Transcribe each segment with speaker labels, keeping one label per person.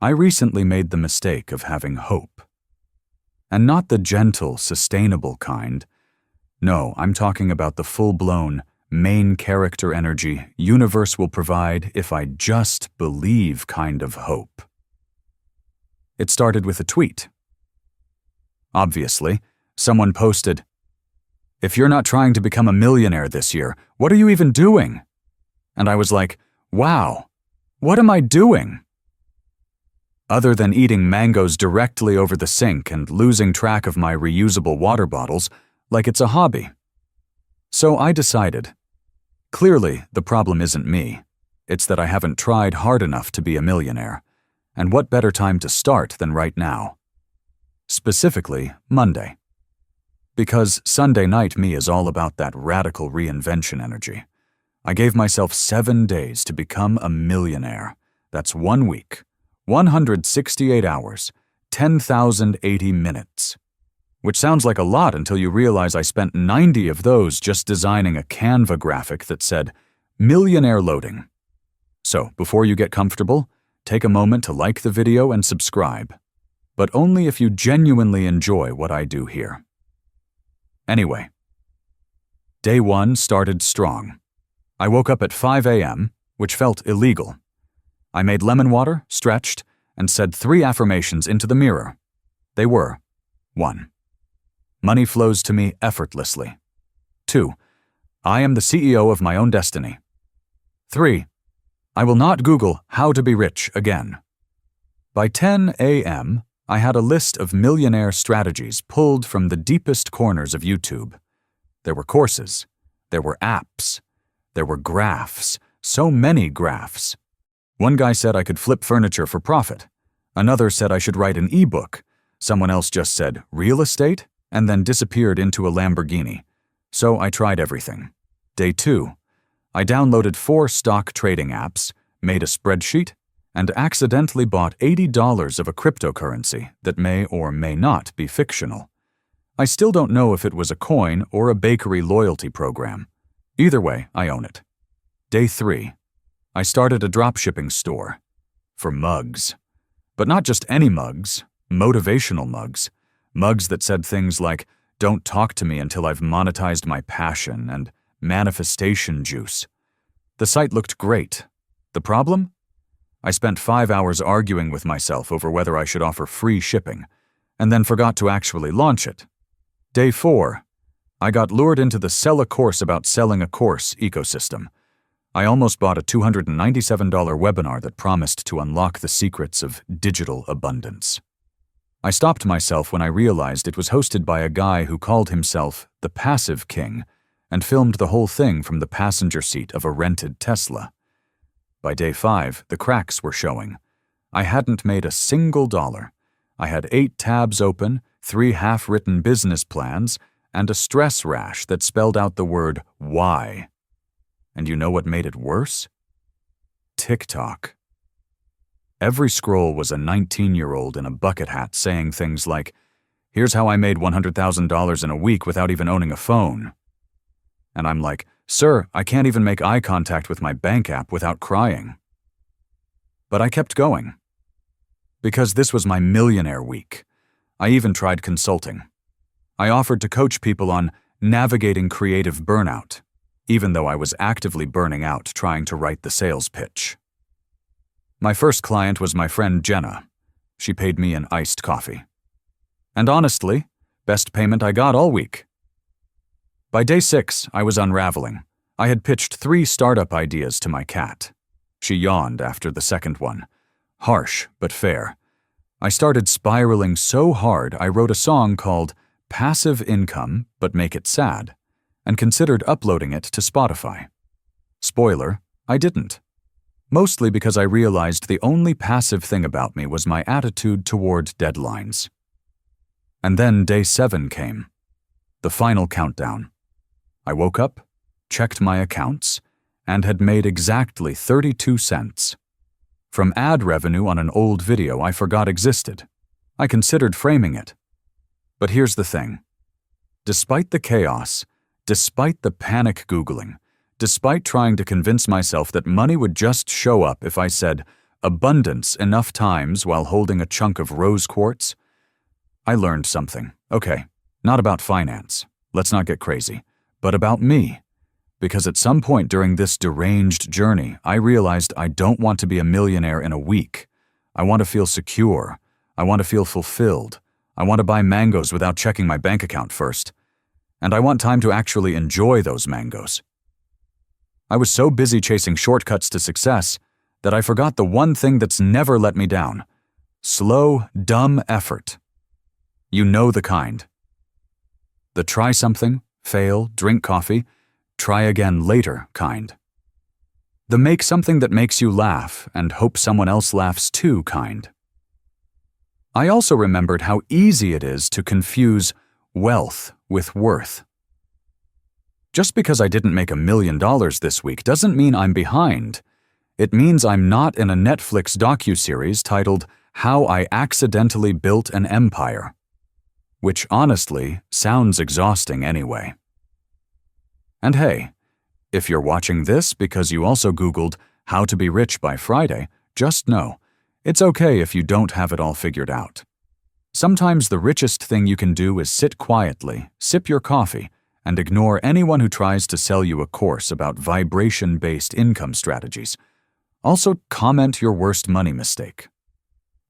Speaker 1: I recently made the mistake of having hope. And not the gentle, sustainable kind. No, I'm talking about the full-blown, main character energy universe will provide if I just believe kind of hope. It started with a tweet. Obviously, someone posted, "If you're not trying to become a millionaire this year, what are you even doing?" And I was like, wow, what am I doing? Other than eating mangoes directly over the sink and losing track of my reusable water bottles, like it's a hobby. So I decided, clearly the problem isn't me. It's that I haven't tried hard enough to be a millionaire. And what better time to start than right now? Specifically, Monday. Because Sunday night me is all about that radical reinvention energy. I gave myself 7 days to become a millionaire. That's 1 week. 168 hours, 10,080 minutes. Which sounds like a lot until you realize I spent 90 of those just designing a Canva graphic that said, "Millionaire loading." So, before you get comfortable, take a moment to like the video and subscribe. But only if you genuinely enjoy what I do here. Anyway, day 1 started strong. I woke up at 5 a.m., which felt illegal. I made lemon water, stretched, and said 3 affirmations into the mirror. They were: 1. Money flows to me effortlessly. 2. I am the CEO of my own destiny. 3. I will not Google how to be rich again. By 10 a.m., I had a list of millionaire strategies pulled from the deepest corners of YouTube. There were courses. There were apps. There were graphs. So many graphs. One guy said I could flip furniture for profit. Another said I should write an e-book. Someone else just said, real estate? And then disappeared into a Lamborghini. So I tried everything. Day 2. I downloaded 4 stock trading apps, made a spreadsheet, and accidentally bought $80 of a cryptocurrency that may or may not be fictional. I still don't know if it was a coin or a bakery loyalty program. Either way, I own it. Day 3. I started a dropshipping store. For mugs. But not just any mugs, motivational mugs. Mugs that said things like, "Don't talk to me until I've monetized my passion," and "manifestation juice." The site looked great. The problem? I spent 5 hours arguing with myself over whether I should offer free shipping, and then forgot to actually launch it. Day 4. I got lured into the sell a course about selling a course ecosystem. I almost bought a $297 webinar that promised to unlock the secrets of digital abundance. I stopped myself when I realized it was hosted by a guy who called himself the Passive King and filmed the whole thing from the passenger seat of a rented Tesla. By day 5, the cracks were showing. I hadn't made a single dollar. I had 8 tabs open, 3 half-written business plans, and a stress rash that spelled out the word "why." And you know what made it worse? TikTok. Every scroll was a 19-year-old in a bucket hat saying things like, "Here's how I made $100,000 in a week without even owning a phone." And I'm like, "Sir, I can't even make eye contact with my bank app without crying." But I kept going. Because this was my millionaire week. I even tried consulting. I offered to coach people on navigating creative burnout, even though I was actively burning out trying to write the sales pitch. My first client was my friend Jenna. She paid me in iced coffee. And honestly, best payment I got all week. By day 6, I was unraveling. I had pitched 3 startup ideas to my cat. She yawned after the second one. Harsh, but fair. I started spiraling so hard I wrote a song called "Passive Income, but Make It Sad," and considered uploading it to Spotify. Spoiler, I didn't. Mostly because I realized the only passive thing about me was my attitude toward deadlines. And then day 7 came. The final countdown. I woke up, checked my accounts, and had made exactly 32 cents. From ad revenue on an old video I forgot existed. I considered framing it. But here's the thing. Despite the chaos, despite the panic Googling, despite trying to convince myself that money would just show up if I said, abundance enough times while holding a chunk of rose quartz, I learned something. Okay, not about finance. Let's not get crazy. But about me. Because at some point during this deranged journey, I realized I don't want to be a millionaire in a week. I want to feel secure. I want to feel fulfilled. I want to buy mangoes without checking my bank account first. And I want time to actually enjoy those mangoes. I was so busy chasing shortcuts to success that I forgot the one thing that's never let me down. Slow, dumb effort. You know the kind. The try something, fail, drink coffee, try again later kind. The make something that makes you laugh and hope someone else laughs too kind. I also remembered how easy it is to confuse wealth with worth. Just because I didn't make $1 million this week doesn't mean I'm behind. It means I'm not in a Netflix docuseries titled How I Accidentally Built an Empire, which honestly sounds exhausting anyway. And hey, if you're watching this because you also Googled how to be rich by Friday, just know, it's okay if you don't have it all figured out. Sometimes the richest thing you can do is sit quietly, sip your coffee, and ignore anyone who tries to sell you a course about vibration-based income strategies. Also, comment your worst money mistake.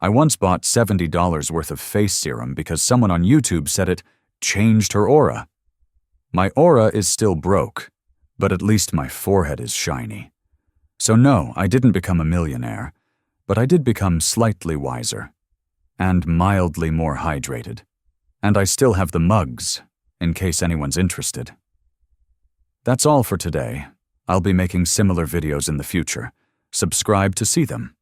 Speaker 1: I once bought $70 worth of face serum because someone on YouTube said it changed her aura. My aura is still broke, but at least my forehead is shiny. So no, I didn't become a millionaire, but I did become slightly wiser and mildly more hydrated. And I still have the mugs, in case anyone's interested. That's all for today. I'll be making similar videos in the future. Subscribe to see them.